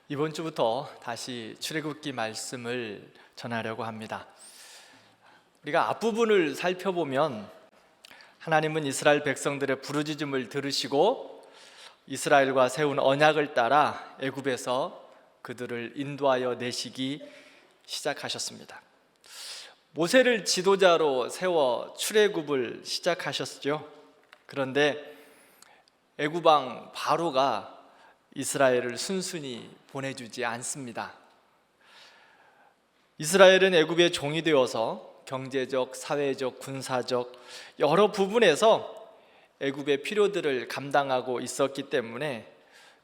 이번 주부터 다시 출애굽기 말씀을 전하려고 합니다. 우리가 앞부분을 살펴보면 하나님은 이스라엘 백성들의 부르짖음을 들으시고 이스라엘과 세운 언약을 따라 애굽에서 그들을 인도하여 내시기 시작하셨습니다. 모세를 지도자로 세워 출애굽을 시작하셨죠. 그런데 애굽 왕 바로가 이스라엘을 순순히 보내주지 않습니다. 이스라엘은 애굽의 종이 되어서 경제적, 사회적, 군사적 여러 부분에서 애굽의 필요들을 감당하고 있었기 때문에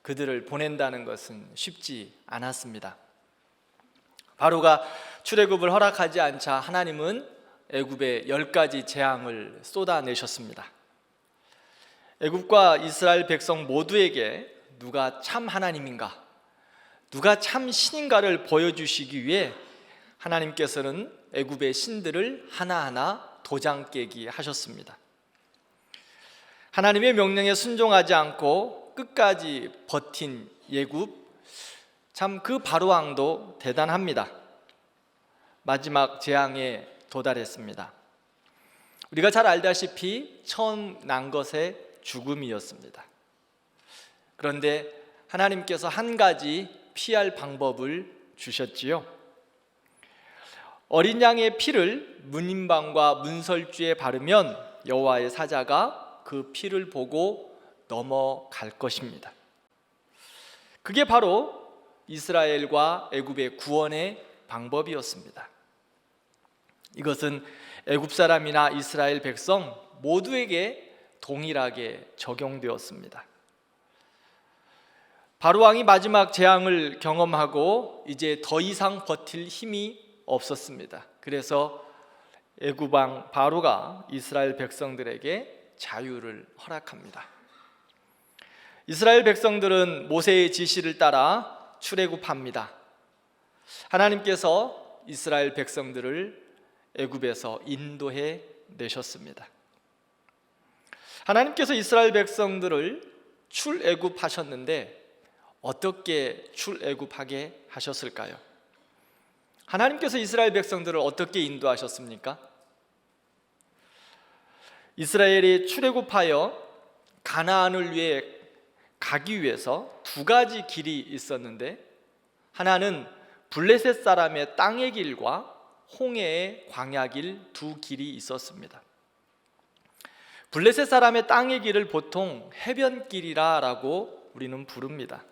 그들을 보낸다는 것은 쉽지 않았습니다. 바로가 출애굽을 허락하지 않자 하나님은 애굽에 10가지 재앙을 쏟아내셨습니다. 애굽과 이스라엘 백성 모두에게 누가 참 하나님인가, 누가 참 신인가를 보여주시기 위해 하나님께서는 애굽의 신들을 하나하나 도장 깨기 하셨습니다. 하나님의 명령에 순종하지 않고 끝까지 버틴 애굽, 참 그 바로 왕도 대단합니다. 마지막 재앙에 도달했습니다. 우리가 잘 알다시피 처음 난 것의 죽음이었습니다. 그런데 하나님께서 한 가지 피할 방법을 주셨지요. 어린 양의 피를 문인방과 문설주에 바르면 여호와의 사자가 그 피를 보고 넘어갈 것입니다. 그게 바로 이스라엘과 애굽의 구원의 방법이었습니다. 이것은 애굽 사람이나 이스라엘 백성 모두에게 동일하게 적용되었습니다. 바로 왕이 마지막 재앙을 경험하고 이제 더 이상 버틸 힘이 없었습니다. 그래서 애굽 왕 바로가 이스라엘 백성들에게 자유를 허락합니다. 이스라엘 백성들은 모세의 지시를 따라 출애굽합니다. 하나님께서 이스라엘 백성들을 애굽에서 인도해 내셨습니다. 하나님께서 이스라엘 백성들을 출애굽하셨는데 어떻게 출애굽하게 하셨을까요? 하나님께서 이스라엘 백성들을 어떻게 인도하셨습니까? 이스라엘이 출애굽하여 가나안을 위해 가기 위해서 두 가지 길이 있었는데, 하나는 블레셋 사람의 땅의 길과 홍해의 광야길 두 길이 있었습니다. 블레셋 사람의 땅의 길을 보통 해변길이라고 우리는 부릅니다.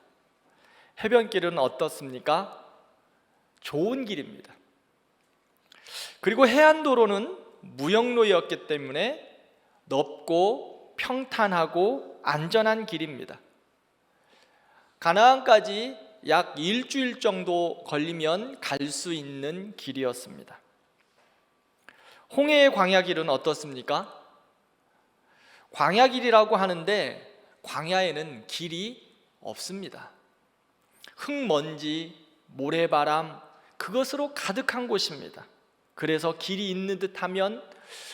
해변길은 어떻습니까? 좋은 길입니다. 그리고 해안도로는 무역로였기 때문에 넓고 평탄하고 안전한 길입니다. 가나안까지 약 일주일 정도 걸리면 갈 수 있는 길이었습니다. 홍해의 광야길은 어떻습니까? 광야길이라고 하는데 광야에는 길이 없습니다. 흙먼지, 모래바람, 그것으로 가득한 곳입니다. 그래서 길이 있는 듯 하면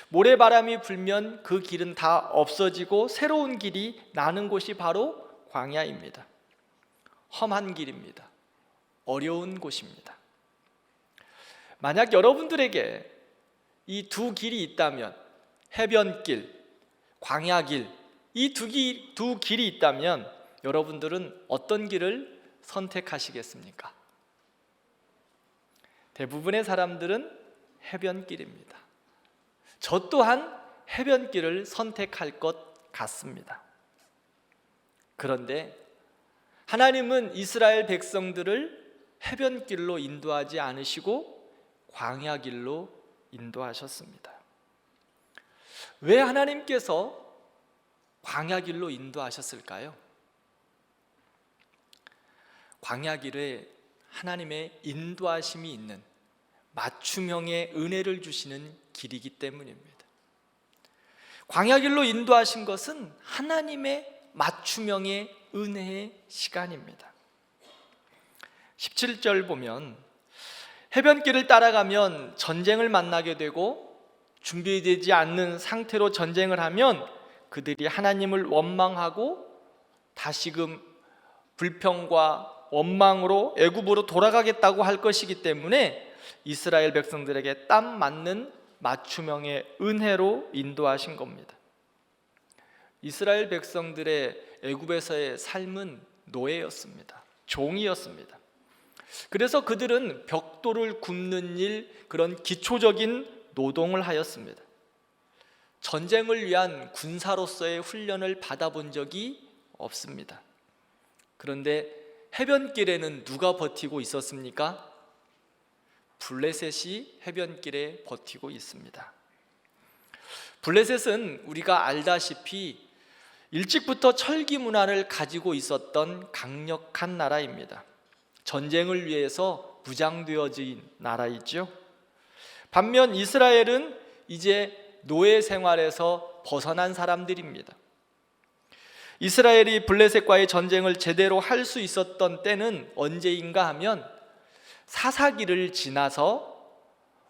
모래바람이 불면 그 길은 다 없어지고 새로운 길이 나는 곳이 바로 광야입니다. 험한 길입니다. 어려운 곳입니다. 만약 여러분들에게 이 두 길이 있다면, 해변길, 광야길, 이 두 길이 있다면 여러분들은 어떤 길을 선택하시겠습니까? 대부분의 사람들은 해변길입니다. 저 또한 해변길을 선택할 것 같습니다. 그런데 하나님은 이스라엘 백성들을 해변길로 인도하지 않으시고 광야길로 인도하셨습니다. 왜 하나님께서 광야길로 인도하셨을까요? 광야길에 하나님의 인도하심이 있는 맞춤형의 은혜를 주시는 길이기 때문입니다. 광야길로 인도하신 것은 하나님의 맞춤형의 은혜의 시간입니다. 17절 보면 해변길을 따라가면 전쟁을 만나게 되고 준비되지 않는 상태로 전쟁을 하면 그들이 하나님을 원망하고 다시금 불평과 원망으로 애굽으로 돌아가겠다고 할 것이기 때문에 이스라엘 백성들에게 딱 맞는 맞춤형의 은혜로 인도하신 겁니다. 이스라엘 백성들의 애굽에서의 삶은 노예였습니다. 종이었습니다. 그래서 그들은 벽돌을 굽는 일, 그런 기초적인 노동을 하였습니다. 전쟁을 위한 군사로서의 훈련을 받아본 적이 없습니다. 그런데 해변길에는 누가 버티고 있었습니까? 블레셋이 해변길에 버티고 있습니다. 블레셋은 우리가 알다시피 일찍부터 철기 문화를 가지고 있었던 강력한 나라입니다. 전쟁을 위해서 무장되어진 나라이죠. 반면 이스라엘은 이제 노예 생활에서 벗어난 사람들입니다. 이스라엘이 블레셋과의 전쟁을 제대로 할 수 있었던 때는 언제인가 하면 사사기를 지나서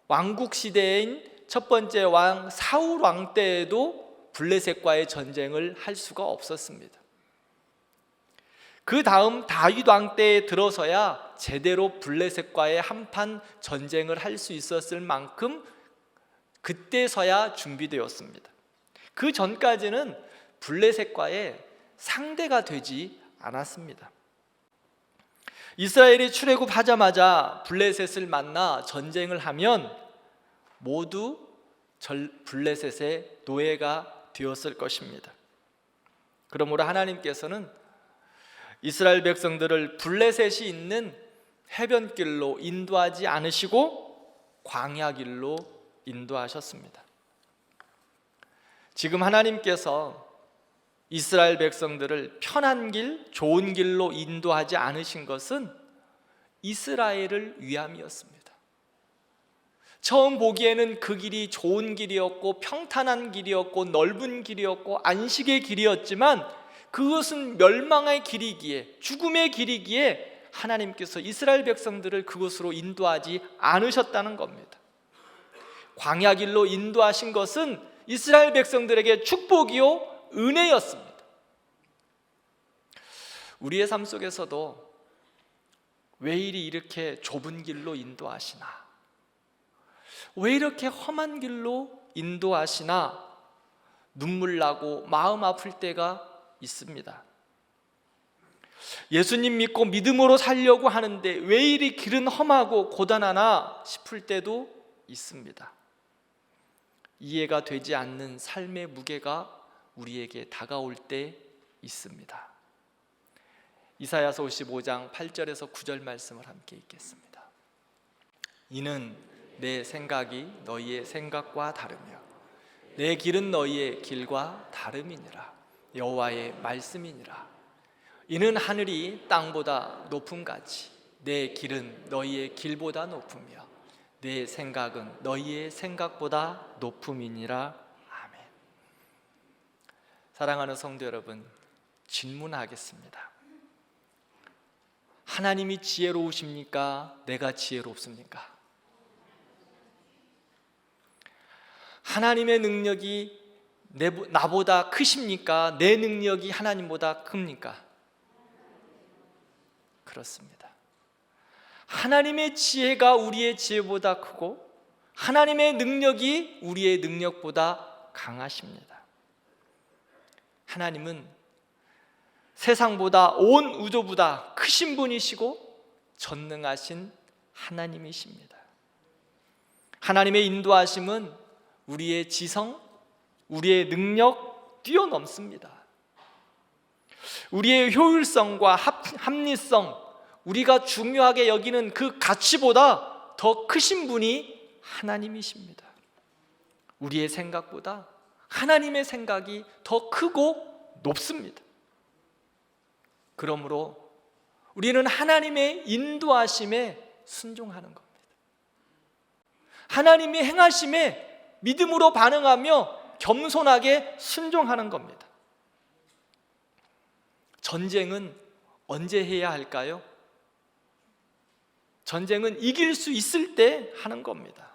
왕국 시대인 첫 번째 왕 사울 왕 때에도 블레셋과의 전쟁을 할 수가 없었습니다. 그 다음 다윗 왕 때에 들어서야 제대로 블레셋과의 한판 전쟁을 할 수 있었을 만큼 그때서야 준비되었습니다. 그 전까지는 블레셋과의 상대가 되지 않았습니다. 이스라엘이 출애굽하자마자 블레셋을 만나 전쟁을 하면 모두 블레셋의 노예가 되었을 것입니다. 그러므로 하나님께서는 이스라엘 백성들을 블레셋이 있는 해변길로 인도하지 않으시고 광야길로 인도하셨습니다. 지금 하나님께서 이스라엘 백성들을 편한 길, 좋은 길로 인도하지 않으신 것은 이스라엘을 위함이었습니다. 처음 보기에는 그 길이 좋은 길이었고 평탄한 길이었고 넓은 길이었고 안식의 길이었지만 그것은 멸망의 길이기에, 죽음의 길이기에 하나님께서 이스라엘 백성들을 그곳으로 인도하지 않으셨다는 겁니다. 광야길로 인도하신 것은 이스라엘 백성들에게 축복이요 은혜였습니다. 우리의 삶 속에서도 왜 이렇게 좁은 길로 인도하시나, 왜 이렇게 험한 길로 인도하시나 눈물 나고 마음 아플 때가 있습니다. 예수님 믿고 믿음으로 살려고 하는데 왜 이리 길은 험하고 고단하나 싶을 때도 있습니다. 이해가 되지 않는 삶의 무게가 우리에게 다가올 때 있습니다. 이사야서 55장 8절에서 9절 말씀을 함께 읽겠습니다. 이는 내 생각이 너희의 생각과 다르며 내 길은 너희의 길과 다름이니라. 여호와의 말씀이니라. 이는 하늘이 땅보다 높음같이 내 길은 너희의 길보다 높으며 내 생각은 너희의 생각보다 높음이니라. 아멘. 사랑하는 성도 여러분, 질문하겠습니다. 하나님이 지혜로우십니까? 내가 지혜롭습니까? 하나님의 능력이 나보다 크십니까? 내 능력이 하나님보다 큽니까? 그렇습니다. 하나님의 지혜가 우리의 지혜보다 크고 하나님의 능력이 우리의 능력보다 강하십니다. 하나님은 세상보다 온 우주보다 크신 분이시고 전능하신 하나님이십니다. 하나님의 인도하심은 우리의 지성, 우리의 능력 뛰어넘습니다. 우리의 효율성과 합리성, 우리가 중요하게 여기는 그 가치보다 더 크신 분이 하나님이십니다. 우리의 생각보다 하나님의 생각이 더 크고 높습니다. 그러므로 우리는 하나님의 인도하심에 순종하는 겁니다. 하나님이 행하심에 믿음으로 반응하며 겸손하게 순종하는 겁니다. 전쟁은 언제 해야 할까요? 전쟁은 이길 수 있을 때 하는 겁니다.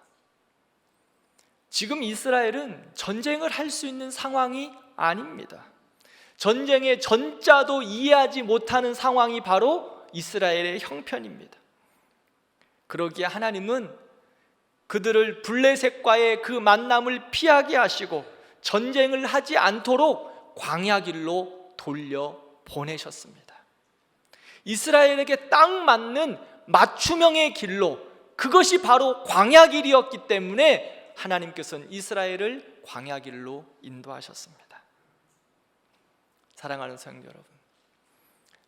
지금 이스라엘은 전쟁을 할 수 있는 상황이 아닙니다. 전쟁의 전자도 이해하지 못하는 상황이 바로 이스라엘의 형편입니다. 그러기에 하나님은 그들을 블레셋과의 그 만남을 피하게 하시고 전쟁을 하지 않도록 광야길로 돌려 보내셨습니다. 이스라엘에게 딱 맞는 맞춤형의 길로, 그것이 바로 광야길이었기 때문에 하나님께서는 이스라엘을 광야길로 인도하셨습니다. 사랑하는 성도 여러분,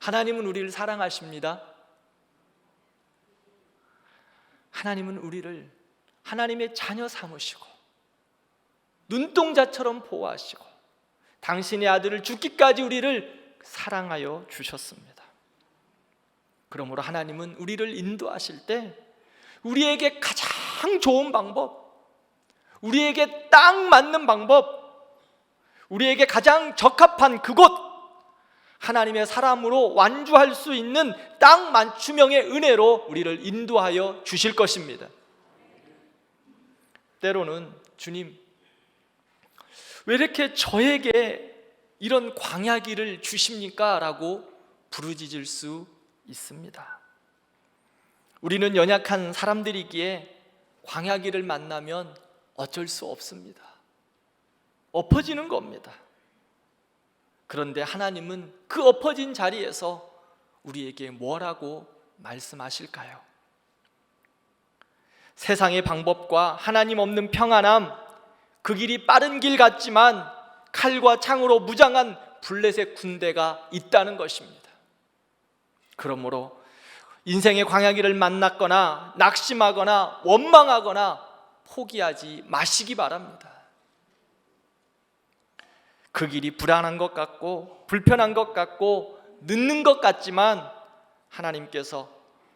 하나님은 우리를 사랑하십니다. 하나님은 우리를 하나님의 자녀 삼으시고 눈동자처럼 보호하시고 당신의 아들을 죽기까지 우리를 사랑하여 주셨습니다. 그러므로 하나님은 우리를 인도하실 때 우리에게 가장 좋은 방법, 우리에게 딱 맞는 방법, 우리에게 가장 적합한 그곳, 하나님의 사람으로 완주할 수 있는 딱 맞춤형의 은혜로 우리를 인도하여 주실 것입니다. 때로는 주님, 왜 이렇게 저에게 이런 광야길을 주십니까? 라고 부르짖을 수 있습니다. 우리는 연약한 사람들이기에 광야길을 만나면 어쩔 수 없습니다. 엎어지는 겁니다. 그런데 하나님은 그 엎어진 자리에서 우리에게 뭐라고 말씀하실까요? 세상의 방법과 하나님 없는 평안함, 그 길이 빠른 길 같지만 칼과 창으로 무장한 블레셋 군대가 있다는 것입니다. 그러므로 인생의 광야길을 만났거나 낙심하거나 원망하거나 포기하지 마시기 바랍니다. 그 길이 불안한 것 같고 불편한 것 같고 늦는 것 같지만 하나님께서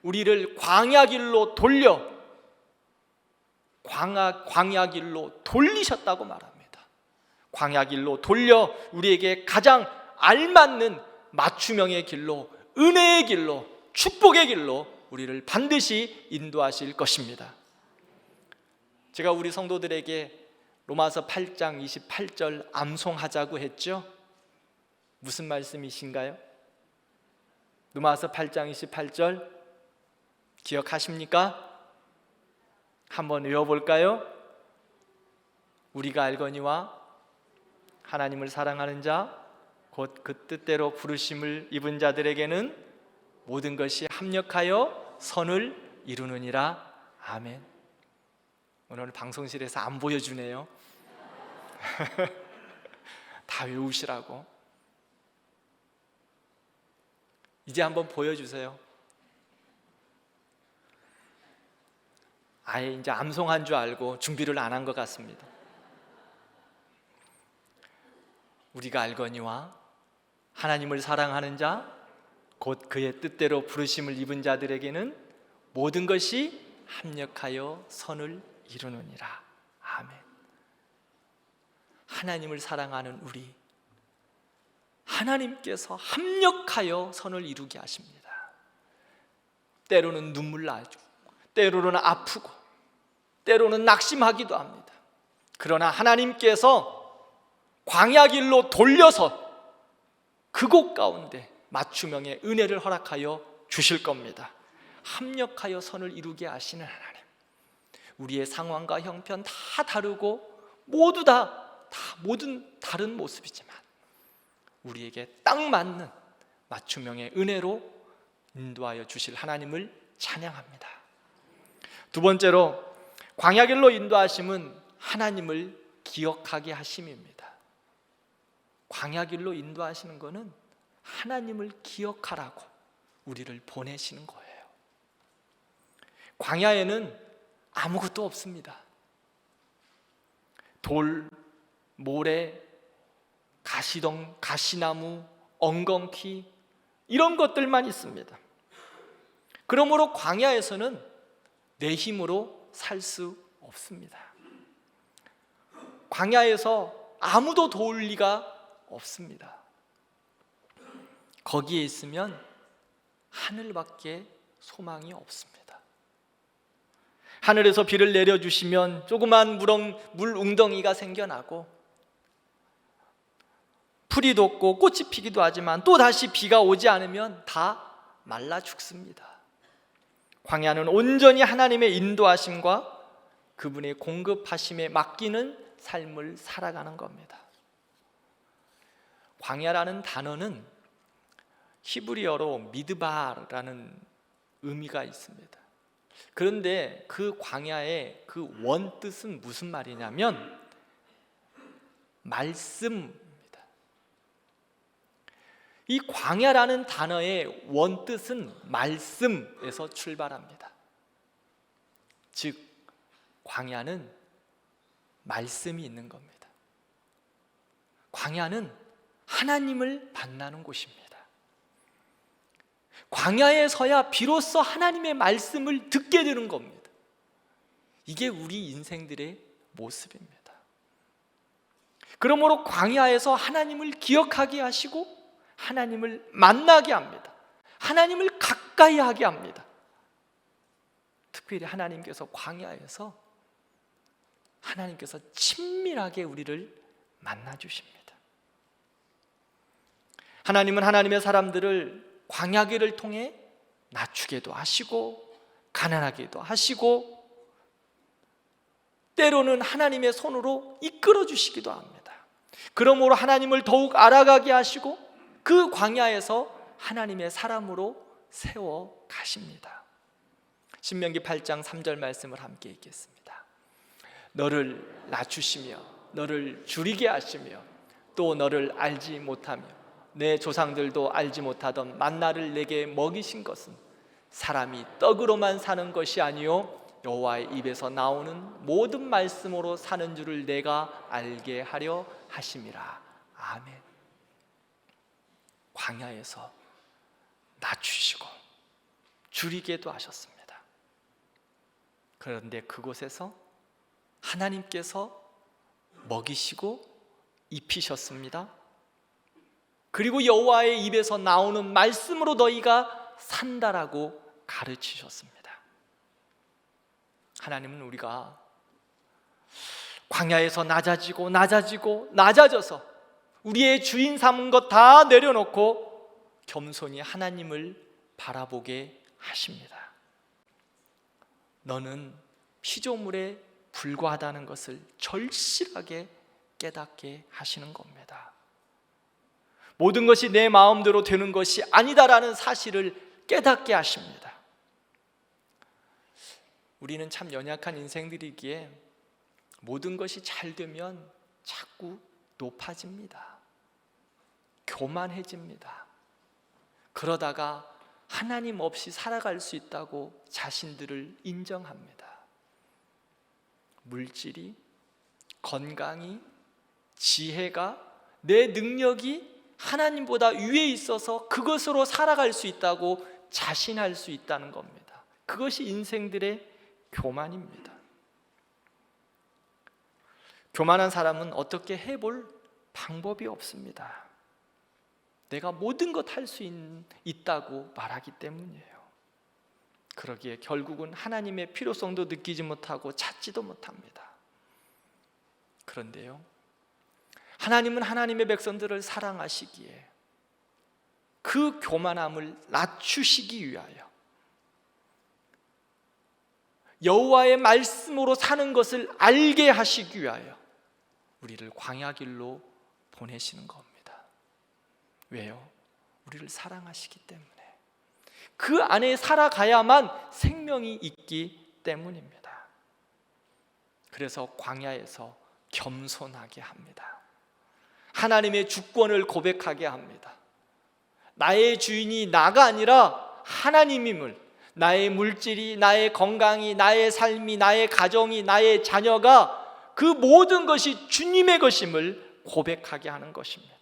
우리를 광야길로 돌리셨다고 말합니다. 광야길로 돌려 우리에게 가장 알맞는 맞춤형의 길로, 은혜의 길로, 축복의 길로 우리를 반드시 인도하실 것입니다. 제가 우리 성도들에게 로마서 8장 28절 암송하자고 했죠? 무슨 말씀이신가요? 로마서 8장 28절 기억하십니까? 한번 외워볼까요? 우리가 알거니와 하나님을 사랑하는 자 곧 그 뜻대로 부르심을 입은 자들에게는 모든 것이 합력하여 선을 이루느니라. 아멘. 오늘 방송실에서 안 보여주네요. 다 외우시라고. 이제 한번 보여주세요. 아예 이제 암송한 줄 알고 준비를 안 한 것 같습니다. 우리가 알거니와 하나님을 사랑하는 자 곧 그의 뜻대로 부르심을 입은 자들에게는 모든 것이 합력하여 선을 이루느니라. 아멘. 하나님을 사랑하는 우리, 하나님께서 합력하여 선을 이루게 하십니다. 때로는 눈물 나죠. 때로는 아프고 때로는 낙심하기도 합니다. 그러나 하나님께서 광야길로 돌려서 그곳 가운데 맞춤형의 은혜를 허락하여 주실 겁니다. 합력하여 선을 이루게 하시는 하나님, 우리의 상황과 형편 다 다르고 모두 다 모든 다른 모습이지만 우리에게 딱 맞는 맞춤형의 은혜로 인도하여 주실 하나님을 찬양합니다. 두 번째로 광야길로 인도하심은 하나님을 기억하게 하심입니다. 광야길로 인도하시는 것은 하나님을 기억하라고 우리를 보내시는 거예요. 광야에는 아무것도 없습니다. 돌, 모래, 가시덩, 가시나무, 엉겅퀴 이런 것들만 있습니다. 그러므로 광야에서는 내 힘으로 살 수 없습니다. 광야에서 아무도 도울 리가 없습니다. 거기에 있으면 하늘밖에 소망이 없습니다. 하늘에서 비를 내려주시면 조그만 물 웅덩이가 생겨나고 풀이 돋고 꽃이 피기도 하지만 또 다시 비가 오지 않으면 다 말라 죽습니다. 광야는 온전히 하나님의 인도하심과 그분의 공급하심에 맡기는 삶을 살아가는 겁니다. 광야라는 단어는 히브리어로 미드바라는 의미가 있습니다. 그런데 그 광야의 그 원뜻은 무슨 말이냐면 말씀입니다. 이 광야라는 단어의 원뜻은 말씀에서 출발합니다. 즉 광야는 말씀이 있는 겁니다. 광야는 하나님을 만나는 곳입니다. 광야에서야 비로소 하나님의 말씀을 듣게 되는 겁니다. 이게 우리 인생들의 모습입니다. 그러므로 광야에서 하나님을 기억하게 하시고 하나님을 만나게 합니다. 하나님을 가까이 하게 합니다. 특별히 하나님께서 광야에서 하나님께서 친밀하게 우리를 만나 주십니다. 하나님은 하나님의 사람들을 광야길을 통해 낮추게도 하시고 가난하게도 하시고 때로는 하나님의 손으로 이끌어 주시기도 합니다. 그러므로 하나님을 더욱 알아가게 하시고 그 광야에서 하나님의 사람으로 세워 가십니다. 신명기 8장 3절 말씀을 함께 읽겠습니다. 너를 낮추시며 너를 줄이게 하시며 또 너를 알지 못하며 내 조상들도 알지 못하던 만나를 내게 먹이신 것은 사람이 떡으로만 사는 것이 아니요 여호와의 입에서 나오는 모든 말씀으로 사는 줄을 내가 알게 하려 하심이라. 아멘. 광야에서 낮추시고 줄이게도 하셨습니다. 그런데 그곳에서 하나님께서 먹이시고 입히셨습니다. 그리고 여호와의 입에서 나오는 말씀으로 너희가 산다라고 가르치셨습니다. 하나님은 우리가 광야에서 낮아져서 우리의 주인 삼은 것 다 내려놓고 겸손히 하나님을 바라보게 하십니다. 너는 피조물에 불과하다는 것을 절실하게 깨닫게 하시는 겁니다. 모든 것이 내 마음대로 되는 것이 아니다라는 사실을 깨닫게 하십니다. 우리는 참 연약한 인생들이기에 모든 것이 잘 되면 자꾸 높아집니다. 교만해집니다. 그러다가 하나님 없이 살아갈 수 있다고 자신들을 인정합니다. 물질이, 건강이, 지혜가, 내 능력이 하나님보다 위에 있어서 그것으로 살아갈 수 있다고 자신할 수 있다는 겁니다. 그것이 인생들의 교만입니다. 교만한 사람은 어떻게 해볼 방법이 없습니다. 내가 모든 것 할 수 있다고 말하기 때문이에요. 그러기에 결국은 하나님의 필요성도 느끼지 못하고 찾지도 못합니다. 그런데요, 하나님은 하나님의 백성들을 사랑하시기에 그 교만함을 낮추시기 위하여 여호와의 말씀으로 사는 것을 알게 하시기 위하여 우리를 광야길로 보내시는 겁니다. 왜요? 우리를 사랑하시기 때문에, 그 안에 살아가야만 생명이 있기 때문입니다. 그래서 광야에서 겸손하게 합니다. 하나님의 주권을 고백하게 합니다. 나의 주인이 나가 아니라 하나님임을, 나의 물질이, 나의 건강이, 나의 삶이, 나의 가정이, 나의 자녀가 그 모든 것이 주님의 것임을 고백하게 하는 것입니다.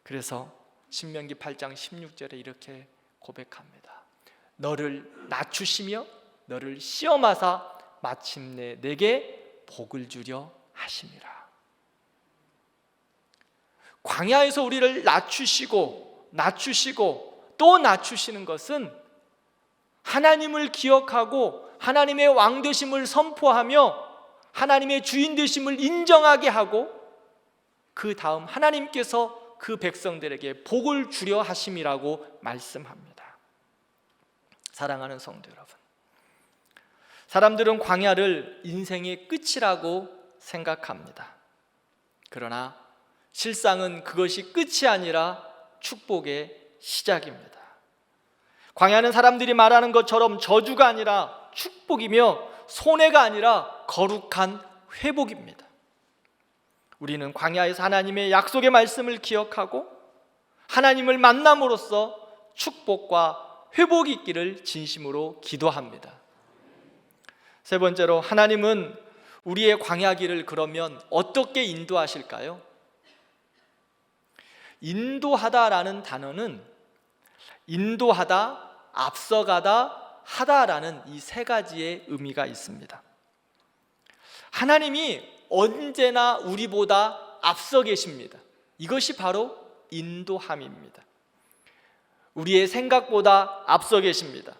그래서 신명기 8장 16절에 이렇게 고백합니다. 너를 낮추시며 너를 시험하사 마침내 내게 복을 주려 하심이라. 광야에서 우리를 낮추시고 또 낮추시는 것은 하나님을 기억하고 하나님의 왕 되심을 선포하며 하나님의 주인 되심을 인정하게 하고 그 다음 하나님께서 그 백성들에게 복을 주려 하심이라고 말씀합니다. 사랑하는 성도 여러분, 사람들은 광야를 인생의 끝이라고 생각합니다. 그러나 실상은 그것이 끝이 아니라 축복의 시작입니다. 광야는 사람들이 말하는 것처럼 저주가 아니라 축복이며 손해가 아니라 거룩한 회복입니다. 우리는 광야에서 하나님의 약속의 말씀을 기억하고 하나님을 만남으로써 축복과 회복이 있기를 진심으로 기도합니다. 세 번째로, 하나님은 우리의 광야길을 그러면 어떻게 인도하실까요? 인도하다라는 단어는 인도하다, 앞서가다, 하다라는 이 세 가지의 의미가 있습니다. 하나님이 언제나 우리보다 앞서 계십니다. 이것이 바로 인도함입니다. 우리의 생각보다 앞서 계십니다.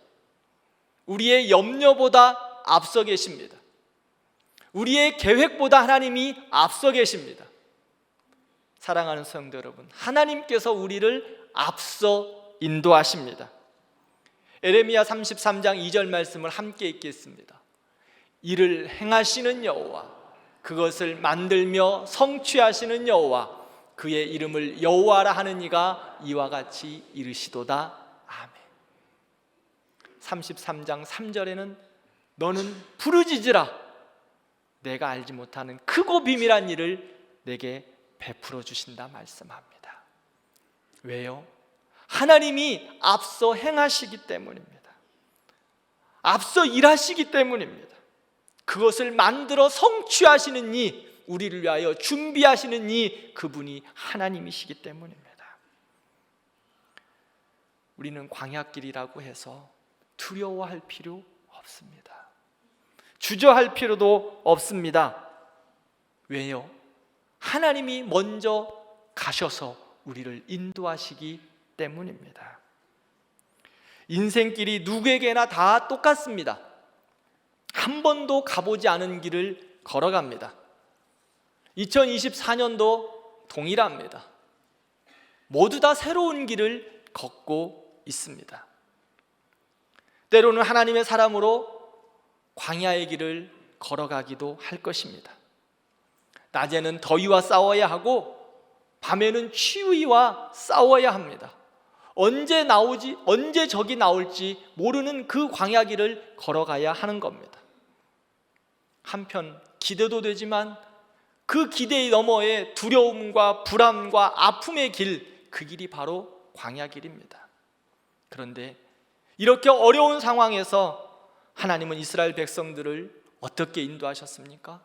우리의 염려보다 앞서 계십니다. 우리의 계획보다 하나님이 앞서 계십니다. 사랑하는 성도 여러분, 하나님께서 우리를 앞서 인도하십니다. 에레미야 33장 2절 말씀을 함께 읽겠습니다. 이를 행하시는 여호와, 그것을 만들며 성취하시는 여호와, 그의 이름을 여호와라 하는 이가 이와 같이 이르시도다. 아멘. 33장 3절에는 너는 부르짖으라, 내가 알지 못하는 크고 비밀한 일을 내게 베풀어 주신다 말씀합니다. 왜요? 하나님이 앞서 행하시기 때문입니다. 앞서 일하시기 때문입니다. 그것을 만들어 성취하시는 이, 우리를 위하여 준비하시는 이, 그분이 하나님이시기 때문입니다. 우리는 광야길이라고 해서 두려워할 필요 없습니다. 주저할 필요도 없습니다. 왜요? 하나님이 먼저 가셔서 우리를 인도하시기 때문입니다. 인생길이 누구에게나 다 똑같습니다. 한 번도 가보지 않은 길을 걸어갑니다. 2024년도 동일합니다. 모두 다 새로운 길을 걷고 있습니다. 때로는 하나님의 사람으로 광야의 길을 걸어가기도 할 것입니다. 낮에는 더위와 싸워야 하고 밤에는 추위와 싸워야 합니다. 언제 적이 나올지 모르는 그 광야 길을 걸어가야 하는 겁니다. 한편 기대도 되지만 그 기대의 너머에 두려움과 불안과 아픔의 길, 그 길이 바로 광야 길입니다. 그런데 이렇게 어려운 상황에서 하나님은 이스라엘 백성들을 어떻게 인도하셨습니까?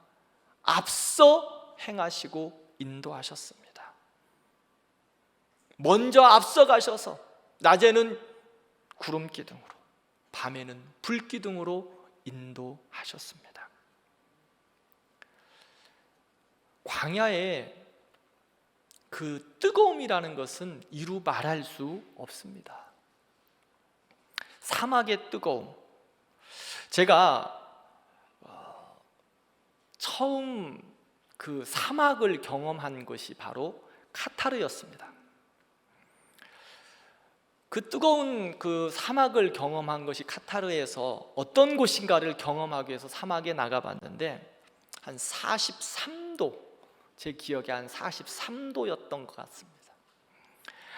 앞서 행하시고 인도하셨습니다. 먼저 앞서 가셔서 낮에는 구름 기둥으로, 밤에는 불 기둥으로 인도하셨습니다. 광야의 그 뜨거움이라는 것은 이루 말할 수 없습니다. 사막의 뜨거움. 제가 처음 그 사막을 경험한 것이 바로 카타르였습니다. 그 뜨거운 그 사막을 경험한 것이 카타르에서 어떤 곳인가를 경험하기 위해서 사막에 나가봤는데 한 43도, 제 기억에 한 43도였던 것 같습니다.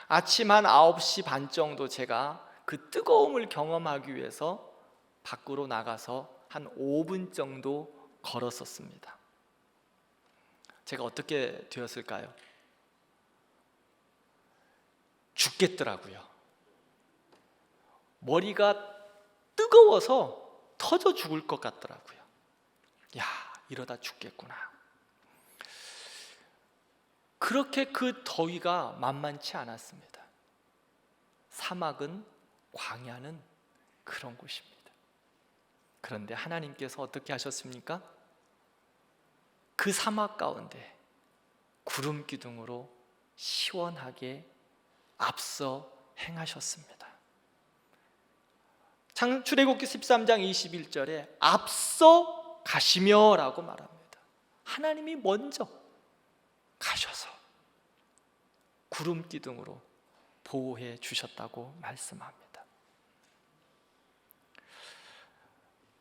아침 한 9시 반 정도 제가 그 뜨거움을 경험하기 위해서 밖으로 나가서 한 5분 정도 걸었었습니다. 제가 어떻게 되었을까요? 죽겠더라고요. 머리가 뜨거워서 터져 죽을 것 같더라고요. 야, 이러다 죽겠구나. 그렇게 그 더위가 만만치 않았습니다. 사막은, 광야는 그런 곳입니다. 그런데 하나님께서 어떻게 하셨습니까? 그 사막 가운데 구름 기둥으로 시원하게 앞서 행하셨습니다. 출애굽기 13장 21절에 앞서 가시며 라고 말합니다. 하나님이 먼저 가셔서 구름 기둥으로 보호해 주셨다고 말씀합니다.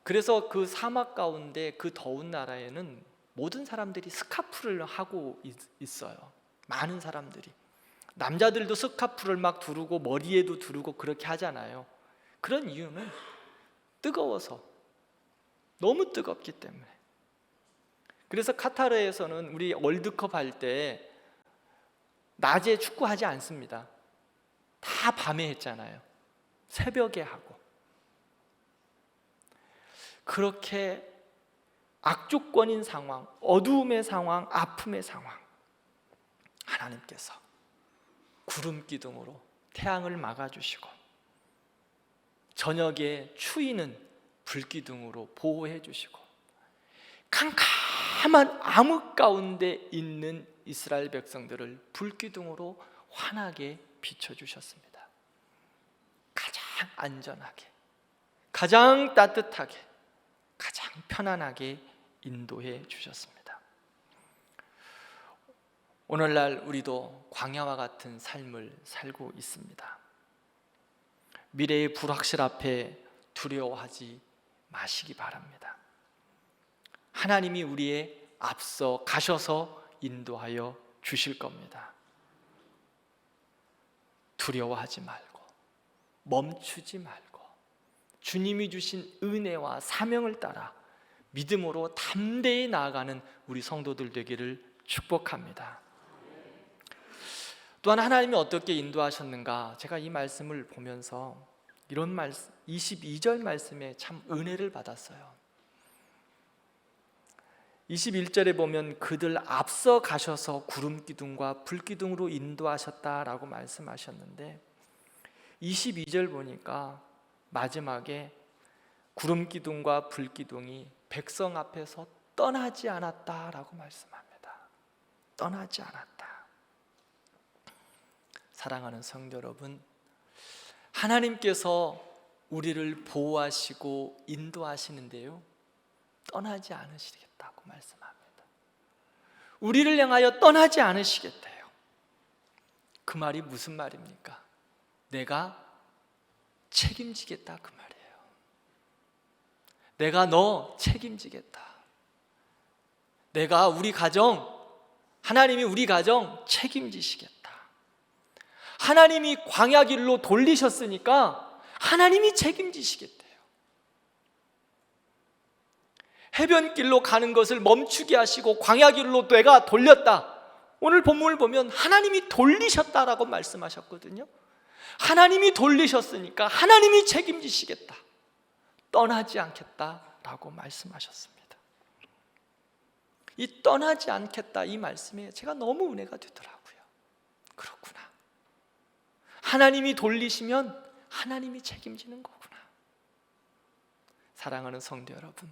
그래서 그 사막 가운데 그 더운 나라에는 모든 사람들이 스카프를 하고 있어요. 많은 사람들이. 남자들도 스카프를 막 두르고 머리에도 두르고 그렇게 하잖아요. 그런 이유는 뜨거워서, 너무 뜨겁기 때문에. 그래서 카타르에서는 우리 월드컵 할 때 낮에 축구하지 않습니다. 다 밤에 했잖아요. 새벽에 하고. 그렇게 악조건인 상황, 어두움의 상황, 아픔의 상황, 하나님께서 구름 기둥으로 태양을 막아주시고 저녁에 추위는 불기둥으로 보호해 주시고 캄캄한 암흑 가운데 있는 이스라엘 백성들을 불기둥으로 환하게 비춰주셨습니다. 가장 안전하게, 가장 따뜻하게, 가장 편안하게 인도해 주셨습니다. 오늘날 우리도 광야와 같은 삶을 살고 있습니다. 미래의 불확실 앞에 두려워하지 마시기 바랍니다. 하나님이 우리의 앞서 가셔서 인도하여 주실 겁니다. 두려워하지 말고 멈추지 말고 주님이 주신 은혜와 사명을 따라 믿음으로 담대히 나아가는 우리 성도들 되기를 축복합니다. 또한 하나님이 어떻게 인도하셨는가, 제가 이 말씀을 보면서 이런 말씀, 22절 말씀에 참 은혜를 받았어요. 21절에 보면 그들 앞서 가셔서 구름 기둥과 불 기둥으로 인도하셨다라고 말씀하셨는데 22절 보니까 마지막에 구름 기둥과 불 기둥이 백성 앞에서 떠나지 않았다라고 말씀합니다. 떠나지 않았다. 사랑하는 성도 여러분, 하나님께서 우리를 보호하시고 인도하시는데요, 떠나지 않으시겠다고 말씀합니다. 우리를 향하여 떠나지 않으시겠대요. 그 말이 무슨 말입니까? 내가 책임지겠다 그 말이에요. 내가 너 책임지겠다. 내가 우리 가정, 하나님이 우리 가정 책임지시겠다. 하나님이 광야 길로 돌리셨으니까 하나님이 책임지시겠대요. 해변길로 가는 것을 멈추게 하시고 광야 길로 내가 돌렸다. 오늘 본문을 보면 하나님이 돌리셨다라고 말씀하셨거든요. 하나님이 돌리셨으니까 하나님이 책임지시겠다. 떠나지 않겠다라고 말씀하셨습니다. 이 떠나지 않겠다 이 말씀에 제가 너무 은혜가 되더라고요. 그렇구나. 하나님이 돌리시면 하나님이 책임지는 거구나. 사랑하는 성도 여러분,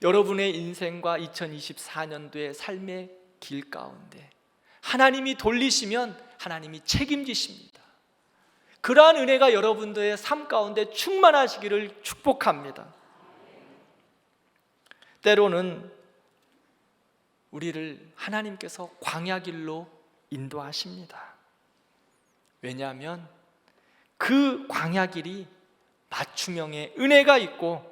여러분의 인생과 2024년도의 삶의 길 가운데 하나님이 돌리시면 하나님이 책임지십니다. 그러한 은혜가 여러분들의 삶 가운데 충만하시기를 축복합니다. 때로는 우리를 하나님께서 광야 길로 인도하십니다. 왜냐하면 그 광야 길이 맞춤형의 은혜가 있고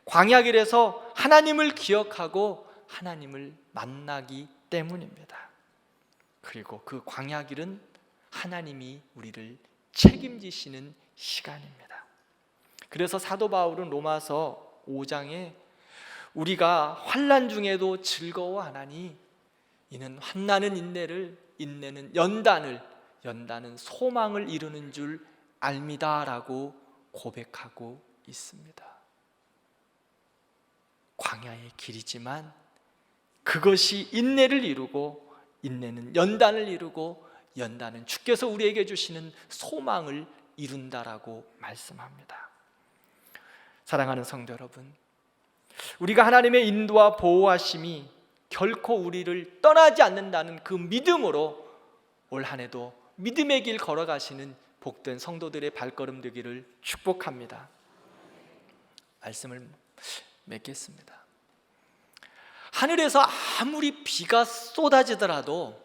광야 길에서 하나님을 기억하고 하나님을 만나기 때문입니다. 그리고 그 광야 길은 하나님이 우리를 책임지시는 시간입니다. 그래서 사도 바울은 로마서 5장에 우리가 환난 중에도 즐거워하나니 이는 환난은 인내를, 인내는 연단을, 연단은 소망을 이루는 줄 알미다라고 고백하고 있습니다. 광야의 길이지만 그것이 인내를 이루고 인내는 연단을 이루고 연단은 주께서 우리에게 주시는 소망을 이룬다라고 말씀합니다. 사랑하는 성도 여러분, 우리가 하나님의 인도와 보호하심이 결코 우리를 떠나지 않는다는 그 믿음으로 올 한 해도 믿음의 길 걸어가시는 복된 성도들의 발걸음 되기를 축복합니다. 말씀을 맺겠습니다. 하늘에서 아무리 비가 쏟아지더라도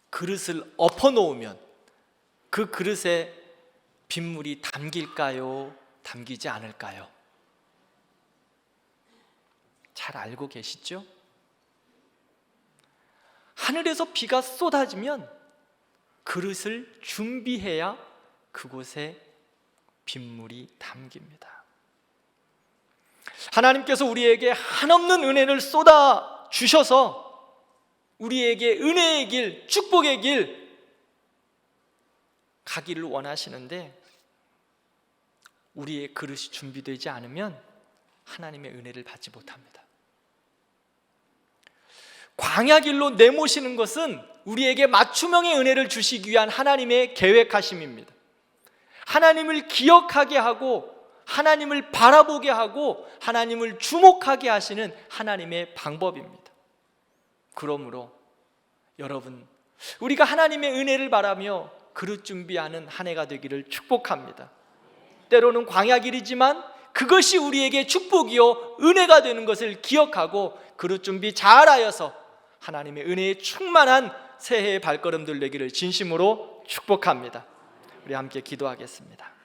그릇을 엎어놓으면 그 그릇에 빗물이 담길까요? 담기지 않을까요? 잘 알고 계시죠? 하늘에서 비가 쏟아지면 그릇을 준비해야 그곳에 빗물이 담깁니다. 하나님께서 우리에게 한없는 은혜를 쏟아 주셔서 우리에게 은혜의 길, 축복의 길 가기를 원하시는데 우리의 그릇이 준비되지 않으면 하나님의 은혜를 받지 못합니다. 광야 길로 내모시는 것은 우리에게 맞춤형의 은혜를 주시기 위한 하나님의 계획하심입니다. 하나님을 기억하게 하고 하나님을 바라보게 하고 하나님을 주목하게 하시는 하나님의 방법입니다. 그러므로 여러분, 우리가 하나님의 은혜를 바라며 그릇 준비하는 한 해가 되기를 축복합니다. 때로는 광야 길이지만 그것이 우리에게 축복이요 은혜가 되는 것을 기억하고 그릇 준비 잘하여서 하나님의 은혜에 충만한 새해의 발걸음들 되기를 진심으로 축복합니다. 우리 함께 기도하겠습니다.